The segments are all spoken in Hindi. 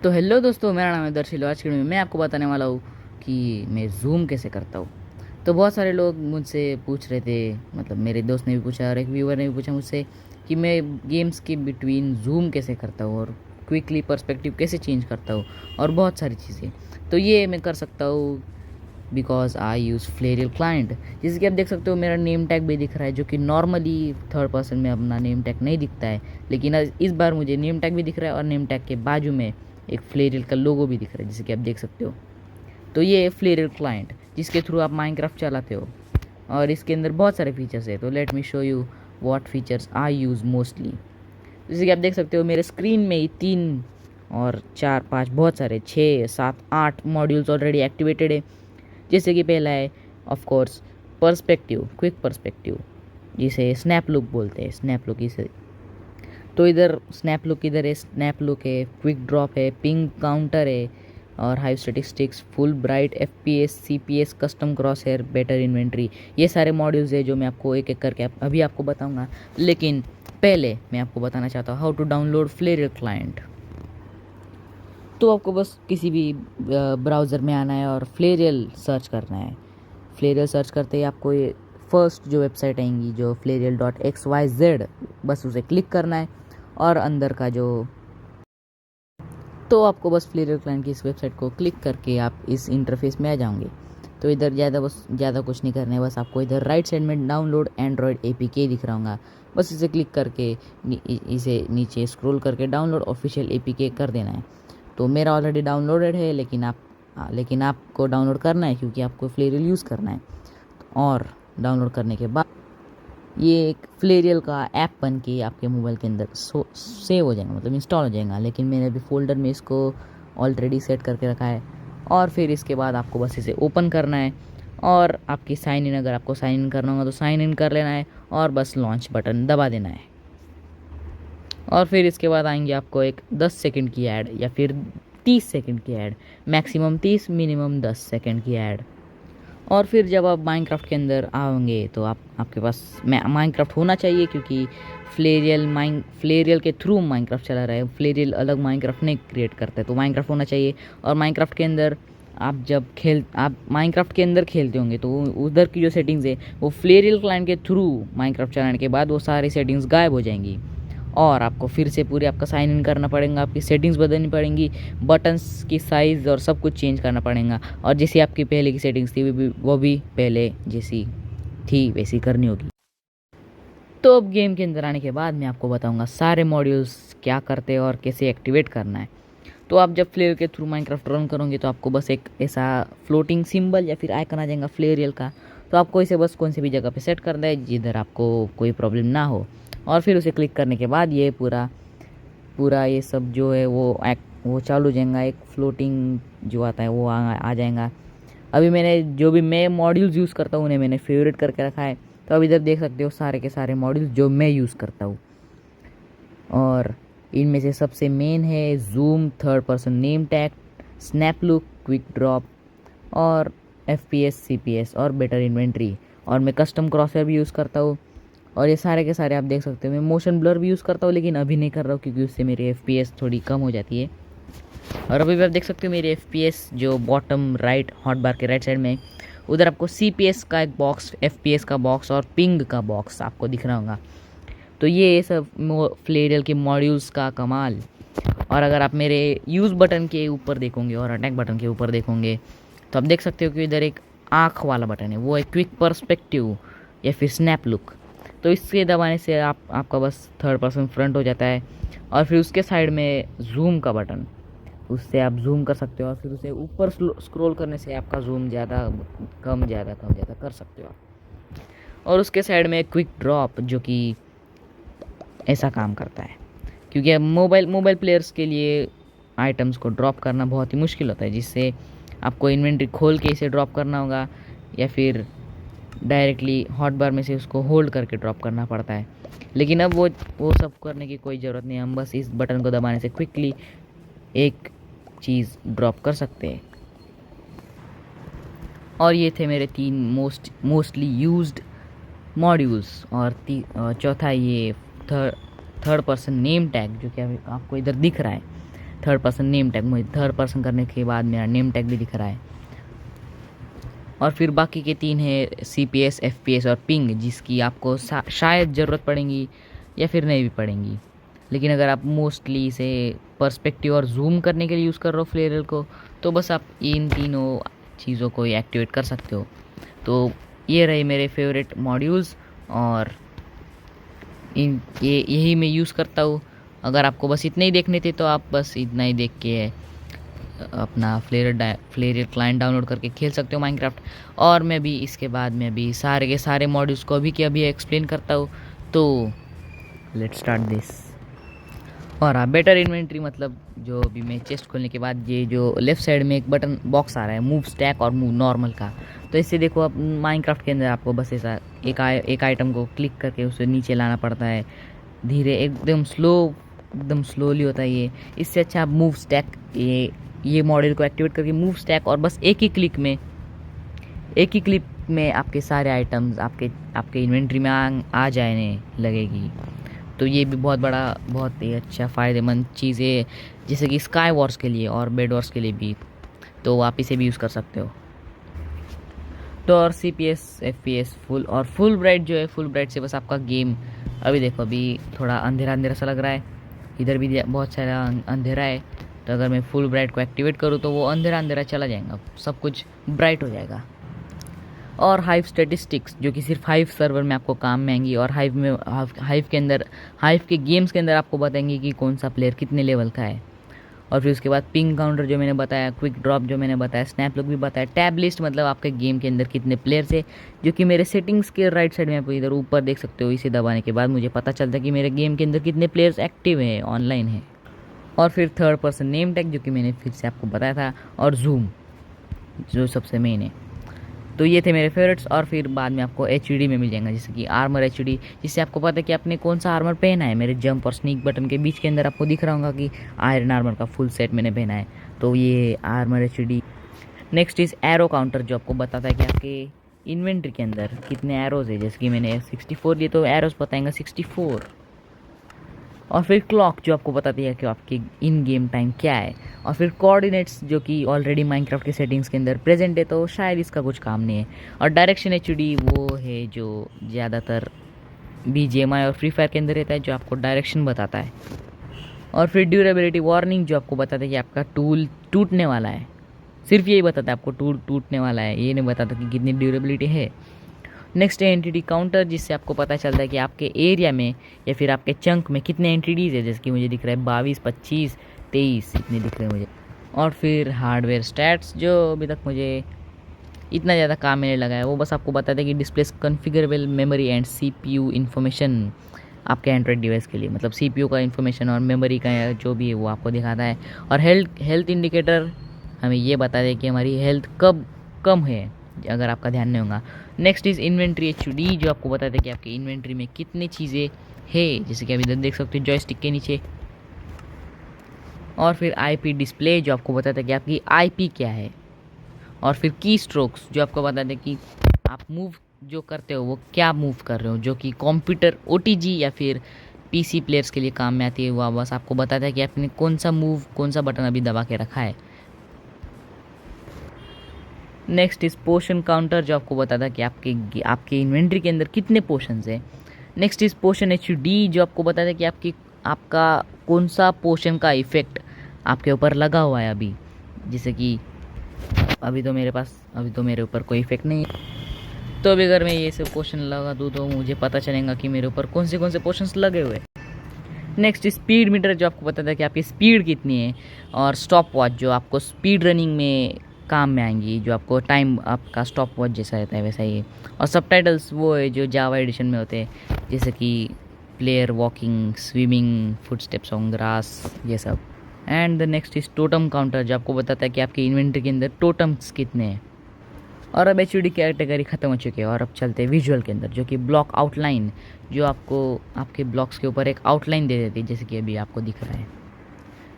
तो हेलो दोस्तों, मेरा नाम है दर्शिल। आज की वीडियो में मैं आपको बताने वाला हूँ कि मैं ज़ूम कैसे करता हूँ। तो बहुत सारे लोग मुझसे पूछ रहे थे, मतलब मेरे दोस्त ने भी पूछा और एक व्यूअर ने भी पूछा मुझसे कि मैं गेम्स के बिटवीन ज़ूम कैसे करता हूँ और क्विकली पर्सपेक्टिव कैसे चेंज करता हूँ और बहुत सारी चीज़ें। तो ये मैं कर सकता हूँ बिकॉज आई यूज़ फ्लेरियल क्लाइंट। जैसे कि आप देख सकते हो मेरा नेम टैग भी दिख रहा है, जो कि नॉर्मली थर्ड पर्सन में अपना नेम टैग नहीं दिखता है, लेकिन इस बार मुझे नेम टैग भी दिख रहा है और नेम टैग के बाजू में एक फ्लेरियल का लोगो भी दिख रहा है, जैसे कि आप देख सकते हो। तो ये है फ्लेरियल क्लाइंट, जिसके थ्रू आप माइनक्राफ्ट चलाते हो और इसके अंदर बहुत सारे फीचर्स है। तो let me show you what features I use mostly. जैसे कि आप देख सकते हो मेरे स्क्रीन में ही 3 और 4 5 बहुत सारे 6 7 8 मॉड्यूल्स ऑलरेडी एक्टिवेटेड है। जैसे कि पहला है of course perspective, quick perspective, जिसे स्नैप लुक बोलते हैं। स्नैप लुक इसे, तो इधर स्नैप लुक, इधर है स्नैप लुक है, क्विक ड्रॉप है, पिंग काउंटर है और high statistics, full bright, FPS, CPS, custom crosshair, better inventory. ये सारे मॉड्यूल्स है जो मैं आपको एक एक करके अभी आपको बताऊंगा। लेकिन पहले मैं आपको बताना चाहता हूँ हाउ टू डाउनलोड फ्लेरियल क्लाइंट। तो आपको बस किसी भी ब्राउज़र में आना है और फ्लेरियल सर्च करना है। फ्लेरियल सर्च करते ही आपको ये फर्स्ट जो वेबसाइट आएंगी, जो flarial.xyz, बस उसे क्लिक करना है और अंदर का जो, तो आपको बस फ्लेरियल क्लाइंट की इस वेबसाइट को क्लिक करके आप इस इंटरफेस में आ जाओगे। तो इधर ज़्यादा कुछ नहीं करना है, बस आपको इधर राइट साइड में डाउनलोड एंड्रॉयड एपीके दिख रहा होगा। बस इसे क्लिक करके इसे नीचे स्क्रॉल करके डाउनलोड ऑफिशियल एपीके कर देना है। तो मेरा ऑलरेडी डाउनलोडेड है, लेकिन आपको डाउनलोड करना है क्योंकि आपको फ्लेरियल यूज़ करना है। और डाउनलोड करने के बाद ये एक फ्लेरियल का ऐप बन के आपके मोबाइल के अंदर सेव हो जाएगा, मतलब इंस्टॉल हो जाएगा। लेकिन मैंने अभी फोल्डर में इसको ऑलरेडी सेट करके रखा है। और फिर इसके बाद आपको बस इसे ओपन करना है और आपकी साइन इन, अगर आपको साइन इन करना होगा तो साइन इन कर लेना है और बस लॉन्च बटन दबा देना है। और फिर इसके बाद आएंगे आपको एक 10 सेकंड की ऐड या फिर 30 सेकंड की ऐड, मैक्सिमम 30 मिनिमम 10 सेकंड की ऐड। और फिर जब आप माइनक्राफ्ट के अंदर आओगे तो आपके पास माइनक्राफ्ट होना चाहिए, क्योंकि फ्लेरियल के थ्रू माइनक्राफ्ट चला रहा है। फ्लेरियल अलग माइनक्राफ्ट नहीं क्रिएट करता है, तो माइनक्राफ्ट होना चाहिए। और माइनक्राफ्ट के अंदर आप माइनक्राफ्ट के अंदर खेलते होंगे तो उधर की जो सेटिंग्स है वो फ्लेरियल क्लाइंट के थ्रू माइनक्राफ्ट चलाने के बाद वो सारी सेटिंग्स गायब हो जाएंगी और आपको फिर से पूरे आपका साइन इन करना पड़ेगा, आपकी सेटिंग्स बदलनी पड़ेंगी, बटन्स की साइज़ और सब कुछ चेंज करना पड़ेगा। और जैसी आपकी पहले की सेटिंग्स थी वो भी पहले जैसी थी वैसी करनी होगी। तो अब गेम के अंदर आने के बाद मैं आपको बताऊंगा सारे मॉड्यूल्स क्या करते हैं और कैसे एक्टिवेट करना है। तो आप जब फ्लेयर के थ्रू माइनक्राफ्ट रन करोगे तो आपको बस एक ऐसा फ्लोटिंग सिंबल या फिर आइकन आ जाएगा फ्लेरियल का। तो आपको इसे बस कौन सी भी जगह पे सेट करना है जिधर आपको कोई प्रॉब्लम ना हो। और फिर उसे क्लिक करने के बाद ये पूरा पूरा ये सब जो है वो चालू हो जाएगा। एक फ्लोटिंग जो आता है वो आ जाएगा। अभी मैंने जो भी मैं मॉड्यूल्स यूज़ करता हूँ उन्हें मैंने फेवरेट करके रखा है। तो अब इधर देख सकते हो सारे के सारे मॉड्यूल्स जो मैं यूज़ करता हूँ। और इनमें से सबसे मेन है zoom, third person name tag, snap look, quick drop और एफपीएस, सीपीएस और बेटर इन्वेंट्री। और मैं कस्टम क्रॉसर भी यूज़ करता हूँ। और ये सारे के सारे आप देख सकते हो। मैं मोशन ब्लर भी यूज़ करता हूँ, लेकिन अभी नहीं कर रहा हूँ क्योंकि उससे मेरी एफपीएस थोड़ी कम हो जाती है। और अभी भी आप देख सकते हो मेरी एफपीएस जो बॉटम राइट हॉट बार के राइट साइड में, उधर आपको सीपीएस का एक बॉक्स, एफपीएस का बॉक्स और पिंग का बॉक्स आपको दिख रहा होगा। तो ये सब फ्लेरियल के मॉड्यूल्स का कमाल। और अगर आप मेरे यूज़ बटन के ऊपर देखोगे और अटैक बटन के ऊपर देखोगे तो आप देख सकते हो कि इधर एक आँख वाला बटन है, वो है क्विक पर्सपेक्टिव या फिर स्नैप लुक। तो इससे दबाने से आपका बस थर्ड पर्सन फ्रंट हो जाता है। और फिर उसके साइड में जूम का बटन, उससे आप जूम कर सकते हो और फिर उसे ऊपर स्क्रॉल करने से आपका जूम ज़्यादा कम ज़्यादा कर सकते हो आप। और उसके साइड में क्विक ड्रॉप जो कि ऐसा काम करता है, क्योंकि अब मोबाइल प्लेयर्स के लिए आइटम्स को ड्रॉप करना बहुत ही मुश्किल होता है, जिससे आपको इन्वेंट्री खोल के इसे ड्रॉप करना होगा या फिर डायरेक्टली हॉटबार में से उसको होल्ड करके ड्रॉप करना पड़ता है। लेकिन अब वो सब करने की कोई ज़रूरत नहीं है, हम बस इस बटन को दबाने से क्विकली एक चीज़ ड्रॉप कर सकते हैं। और ये थे मेरे 3 मोस्टली यूज्ड मॉड्यूल्स। और चौथा ये थर्ड पर्सन नेम टैग जो कि आपको इधर दिख रहा है। थर्ड पर्सन नेम टैग, मुझे थर्ड पर्सन करने के बाद मेरा नेम टैग भी दिख रहा है। और फिर बाकी के 3 है CPS, FPS और पिंग, जिसकी आपको शायद ज़रूरत पड़ेगी या फिर नहीं भी पड़ेंगी। लेकिन अगर आप मोस्टली इसे पर्सपेक्टिव और जूम करने के लिए यूज़ कर रहे हो फ्लेयर को, तो बस आप इन तीनों चीज़ों को एक्टिवेट कर सकते हो। तो ये रहे मेरे फेवरेट मॉड्यूल्स, और यही मैं यूज़ करता हूँ। अगर आपको बस इतने ही देखने थे तो आप बस इतना ही देख के अपना फ्लेयर क्लाइंट डाउनलोड करके खेल सकते हो माइनक्राफ्ट। और मैं भी इसके बाद में भी सारे के सारे मॉड्यूल्स को अभी के अभी एक्सप्लेन करता हूँ। तो लेट्स स्टार्ट दिस। और हाँ, बेटर इन्वेंट्री मतलब जो अभी मैं चेस्ट खोलने के बाद ये जो लेफ्ट साइड में एक बटन बॉक्स आ रहा है मूव स्टैक और मूव नॉर्मल का, तो इससे देखो आप माइनक्राफ्ट के अंदर आपको बस ऐसा एक आइटम को क्लिक करके उसे नीचे लाना पड़ता है, धीरे एकदम स्लोली होता है ये। इससे अच्छा आप मूव स्टैक ये मॉडल को एक्टिवेट करके मूव स्टैक, और बस एक ही क्लिक में आपके सारे आइटम्स आपके इन्वेंट्री में आ जाने लगेगी। तो ये भी बहुत ही अच्छा फ़ायदेमंद चीज़ है, जैसे कि स्काई वॉर्स के लिए और बेड वॉर्स के लिए भी, तो आप इसे भी यूज़ कर सकते हो। तो और CPS FPS फुल ब्राइट जो है, फुल ब्राइट से बस आपका गेम, अभी देखो अभी थोड़ा अंधेरा सा लग रहा है, इधर भी बहुत सारा अंधेरा है। तो अगर मैं फुल ब्राइट को एक्टिवेट करूँ तो वो अंधेरा चला जाएगा, सब कुछ ब्राइट हो जाएगा। और हाइव स्टैटिस्टिक्स जो कि सिर्फ हाइव सर्वर में आपको काम में आएंगी, और हाइव के गेम्स के अंदर आपको बताएंगे कि कौन सा प्लेयर कितने लेवल का है। और फिर उसके बाद पिंग काउंटर जो मैंने बताया, क्विक ड्रॉप जो मैंने बताया, स्नैप लुक भी बताया, टैब लिस्ट मतलब आपके गेम के अंदर कितने प्लेयर्स है, जो कि मेरे सेटिंग्स के राइट साइड में आप इधर ऊपर देख सकते हो। इसे दबाने के बाद मुझे पता चलता है कि मेरे गेम के अंदर कितने प्लेयर्स एक्टिव हैं, ऑनलाइन है। और फिर थर्ड पर्सन नेम टैग जो कि मैंने फिर से आपको बताया था, और जूम जो सबसे मेन है। तो ये थे मेरे फेवरेट्स। और फिर बाद में आपको HD में मिल जाएगा, जैसे कि आर्मर HD, जिससे आपको पता है कि आपने कौन सा आर्मर पहना है। मेरे जंप और स्नीक बटन के बीच के अंदर आपको दिख रहा होगा कि आयरन आर्मर का फुल सेट मैंने पहना है, तो ये armour HD। Next is arrow counter, जो आपको बताता है कि आपके इन्वेंट्री के अंदर कितने एरोज़ है, जैसे कि मैंने 64 लिए तो एरोज़ बताएंगा 64। और फिर क्लॉक जो आपको बताती है कि आपकी इन गेम टाइम क्या है। और फिर कोऑर्डिनेट्स जो कि ऑलरेडी माइनक्राफ्ट के सेटिंग्स के अंदर प्रेजेंट है, तो शायद इसका कुछ काम नहीं है। और डायरेक्शन HD वो है जो ज़्यादातर BGMI और फ्री फायर के अंदर रहता है, जो आपको डायरेक्शन बताता है। और फिर ड्यूरेबिलिटी वार्निंग जो आपको बताता है कि आपका टूल टूटने वाला है, सिर्फ यही बताता है आपको टूल टूटने वाला है, ये नहीं बताता कि कितनी ड्यूरेबिलिटी है। नेक्स्ट है एंटिटी काउंटर, जिससे आपको पता चलता है कि आपके एरिया में या फिर आपके चंक में कितने एंटिटीज़ है, जैसे कि मुझे दिख रहा है 22, 25, 23 इतने दिख रहे हैं मुझे। और फिर हार्डवेयर स्टैट्स, जो अभी तक मुझे इतना ज़्यादा काम में नहीं लगा है, वो बस आपको बताता है कि displays configurable memory and CPU information आपके एंड्रॉइड डिवाइस के लिए, मतलब CPU का इन्फॉर्मेशन और मेमोरी का जो भी है वो आपको दिखाता है। और हेल्थ इंडिकेटर हमें ये बताता है कि हमारी हेल्थ कब कम है, अगर आपका ध्यान नहीं होगा। नेक्स्ट इज़ इन्वेंट्री HD, जो आपको बताता है कि आपकी इन्वेंट्री में कितनी चीज़ें है, जैसे कि अभी इधर देख सकते हो जॉयस्टिक के नीचे। और फिर IP डिस्प्ले, जो आपको बताता है कि आपकी IP क्या है। और फिर की स्ट्रोक्स, जो आपको बताते हैं कि आप मूव जो करते हो वो क्या मूव कर रहे हो, जो कि कंप्यूटर OTG या फिर PC प्लेयर्स के लिए काम में आती है। वो बस आपको बताता है कि आपने कौन सा बटन अभी दबा के रखा है। नेक्स्ट इज़ पोशन काउंटर, जो आपको बताता है कि आपके इन्वेंट्री के अंदर कितने पोशंस हैं। नेक्स्ट इज़ पोशन HD, जो आपको बताता है कि आपका कौन सा पोशन का इफ़ेक्ट आपके ऊपर लगा हुआ है अभी, जैसे कि अभी तो मेरे ऊपर कोई इफ़ेक्ट नहीं है, तो अभी अगर मैं ये सब पोशन लगा दूँ तो मुझे पता चलेगा कि मेरे ऊपर कौन से पोशंस लगे हुए। नेक्स्ट स्पीड मीटर, जो आपको बताता है कि आपकी स्पीड कितनी है। और स्टॉप वॉच, जो आपको स्पीड रनिंग में काम में आएंगी, जो आपको टाइम आपका स्टॉप वॉच जैसा रहता है वैसा ही। और सबटाइटल्स वो है जो जावा एडिशन में होते हैं, जैसे कि player walking, swimming, footsteps on grass, ये सब। And the next is totem counter, जो आपको बताता है कि आपके इन्वेंट्री के अंदर टोटम्स कितने हैं। और अब HD कैटेगरी ख़त्म हो चुकी है, और अब चलते हैं विजुअल के अंदर, जो कि ब्लॉक आउटलाइन, जो आपको आपके ब्लॉक्स के ऊपर एक आउटलाइन दे देती है, जैसे कि अभी आपको दिख रहा है।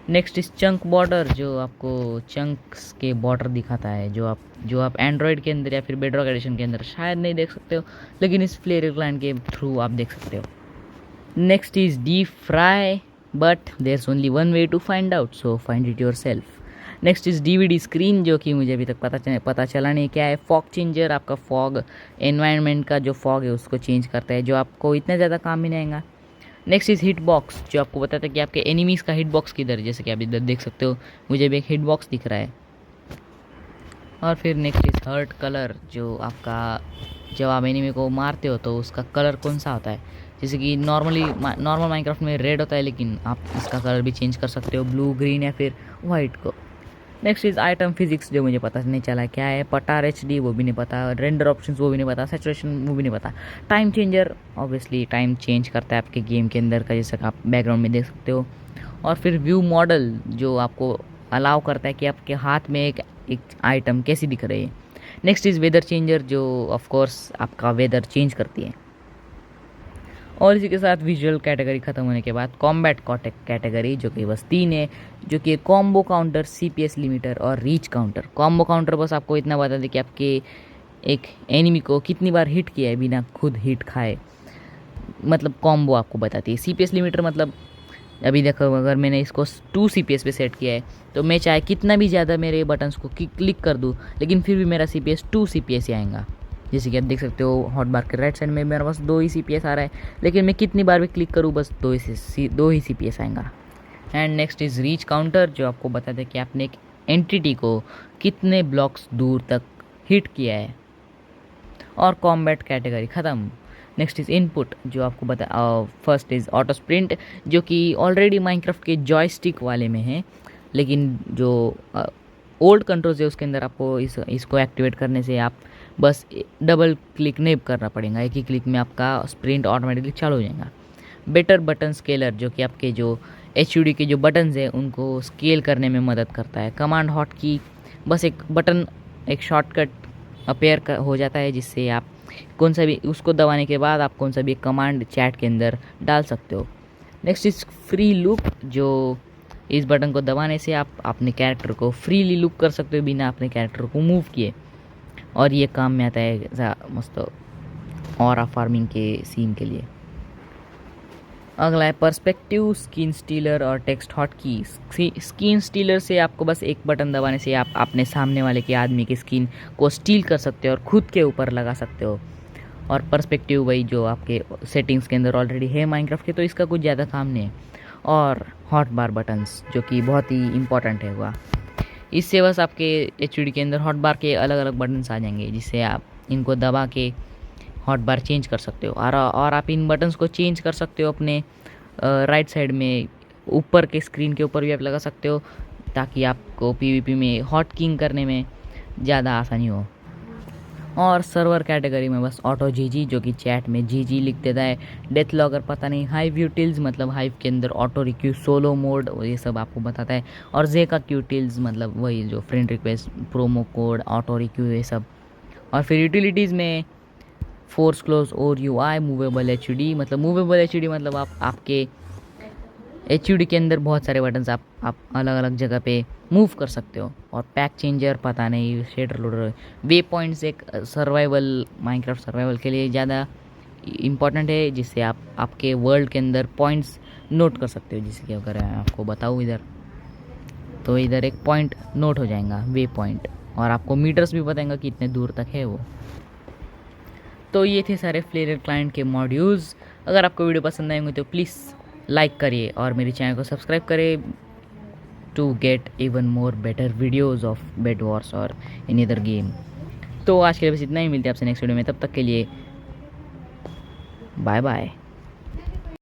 नेक्स्ट इस चंक बॉर्डर, जो आपको चंक्स के बॉर्डर दिखाता है, जो आप एंड्रॉयड के अंदर या फिर बेडरॉक एडिशन के अंदर शायद नहीं देख सकते हो, लेकिन इस फ्लेयर क्लाइंट के थ्रू आप देख सकते हो। Next is deep fry, but there is only one way to find out, so find it yourself. Next is DVD screen, जो कि मुझे अभी तक पता चला नहीं क्या है। फॉग चेंजर, आपका फॉग एनवायरनमेंट का जो फॉग है उसको चेंज करता है, जो आपको इतना ज़्यादा काम में नहीं आएगा। नेक्स्ट इज हिट बॉक्स, जो आपको बताता है कि आपके एनिमीज़ का हिट बॉक्स किधर है, जैसे कि आप इधर देख सकते हो मुझे भी एक हिट बॉक्स दिख रहा है। और फिर नेक्स्ट इज हर्ट कलर, जो आपका जब आप एनिमी को मारते हो तो उसका कलर कौन सा होता है, जैसे कि नॉर्मल माइनक्राफ्ट में रेड होता है, लेकिन आप इसका कलर भी चेंज कर सकते हो, ब्लू, ग्रीन या फिर वाइट को। नेक्स्ट इज आइटम फिजिक्स, जो मुझे पता नहीं चला क्या है। पटार HD वो भी नहीं पता, रेंडर ऑप्शंस वो भी नहीं पता, सैचुरेशन वो भी नहीं पता। Time changer, obviously time change करता है आपके गेम के अंदर का, जैसा आप बैकग्राउंड में देख सकते हो। और फिर व्यू मॉडल, जो आपको अलाउ करता है कि आपके हाथ में एक आइटम कैसी दिख रही है। नेक्स्ट इज़ वेदर चेंजर, जो ऑफ कोर्स आपका वेदर चेंज करती है। और इसी के साथ विजुअल कैटेगरी ख़त्म होने के बाद कॉम्बैट कैटेगरी, जो कि बस 3 है, जो कि कॉम्बो काउंटर, CPS लिमिटर और रीच काउंटर। कॉम्बो काउंटर बस आपको इतना बता दे कि आपके एक एनिमी को कितनी बार हिट किया है बिना खुद हिट खाए, मतलब कॉम्बो आपको बताती है। CPS लिमिटर मतलब अभी देखो, अगर मैंने इसको 2 CPS पे सेट किया है तो मैं चाहे कितना भी ज़्यादा मेरे बटन्स को क्लिक कर दूँ, लेकिन फिर भी मेरा CPS 2 CPS ही आएगा। जैसे कि आप देख सकते हो हॉट बार के राइट साइड में मेरे पास 2 ही CPS आ रहा है, लेकिन मैं कितनी बार भी क्लिक करूँ बस 2 ही CPS आएगा। And next is reach counter, जो आपको बताता है कि आपने एक एंटिटी को कितने ब्लॉक्स दूर तक हिट किया है। और कॉम्बैट कैटेगरी ख़त्म। नेक्स्ट इज़ इनपुट, जो आपको बता फर्स्ट इज़ ऑटो स्प्रिंट, जो कि ऑलरेडी माइनक्राफ्ट के जॉयस्टिक वाले में है, लेकिन जो ओल्ड कंट्रोल्स है उसके अंदर आपको इसको एक्टिवेट करने से आप बस डबल क्लिक नहीं करना पड़ेगा, एक ही क्लिक में आपका स्प्रिंट ऑटोमेटिकली चालू हो जाएगा। बेटर बटन स्केलर, जो कि आपके जो HUD के जो बटन्स हैं उनको स्केल करने में मदद करता है। कमांड हॉट की, बस एक बटन, एक शॉर्टकट अपेयर हो जाता है, जिससे आप कौन सा भी उसको दबाने के बाद आप कौन सा भी कमांड चैट के अंदर डाल सकते हो। नेक्स्ट इज फ्री लूप, जो इस बटन को दबाने से आप अपने कैरेक्टर को फ्रीली लूप कर सकते हो बिना अपने कैरेक्टर को मूव किए, और ये काम में आता है मस्त ऑरा फार्मिंग के सीन के लिए। अगला है पर्सपेक्टिव, स्किन स्टीलर और टेक्स्ट हॉट की। स्किन स्टीलर से आपको बस एक बटन दबाने से आप अपने सामने वाले के आदमी की स्किन को स्टील कर सकते हो और खुद के ऊपर लगा सकते हो। और पर्सपेक्टिव वही जो आपके सेटिंग्स के अंदर ऑलरेडी है माइनक्राफ्ट के, तो इसका कुछ ज़्यादा काम नहीं है। और हॉट बार बटन्स, जो कि बहुत ही इंपॉर्टेंट है हुआ, इससे बस आपके HUD के अंदर हॉट बार के अलग अलग बटन्स आ जाएंगे, जिससे आप इनको दबा के हॉट बार चेंज कर सकते हो। और आप इन बटन्स को चेंज कर सकते हो अपने राइट साइड में, ऊपर के स्क्रीन के ऊपर भी आप लगा सकते हो, ताकि आपको PvP में हॉट किंग करने में ज़्यादा आसानी हो। और सर्वर कैटेगरी में बस ऑटो GG, जो कि चैट में GG लिख देता है। डेथ लॉगर पता नहीं, हाइव यूटिल्स मतलब हाइव के अंदर ऑटो रिक्यू, सोलो मोड, ये सब आपको बताता है। और जेका क्यूटिल्स मतलब वही जो friend request, promo code, auto requeue, ये सब। और फिर यूटिलिटीज़ में फोर्स क्लोज और UI, मूवेबल HUD मतलब आप आपके HUD के अंदर बहुत सारे बटन्स आप अलग अलग जगह पे मूव कर सकते हो। और पैक चेंजर पता नहीं, शेडर लोडर, वे पॉइंट्स एक सर्वाइवल, माइनक्राफ्ट सर्वाइवल के लिए ज़्यादा इम्पॉर्टेंट है, जिससे आप आपके वर्ल्ड के अंदर पॉइंट्स नोट कर सकते हो। जैसे कि अगर मैं आपको बताऊँ इधर, तो इधर एक पॉइंट नोट हो जाएगा, वे पॉइंट, और आपको मीटर्स भी बताएगा कि इतने दूर तक है वो। तो ये थे सारे फ्लेयर क्लाइंट के मॉड्यूल्स। अगर आपको वीडियो पसंद आएंगे तो प्लीज़ लाइक करिए और मेरे चैनल को सब्सक्राइब करिए to get even more better videos of bed wars और एनी अदर गेम। तो आज के लिए बस इतना ही, मिलते हैं आपसे नेक्स्ट वीडियो में, तब तक के लिए बाय बाय।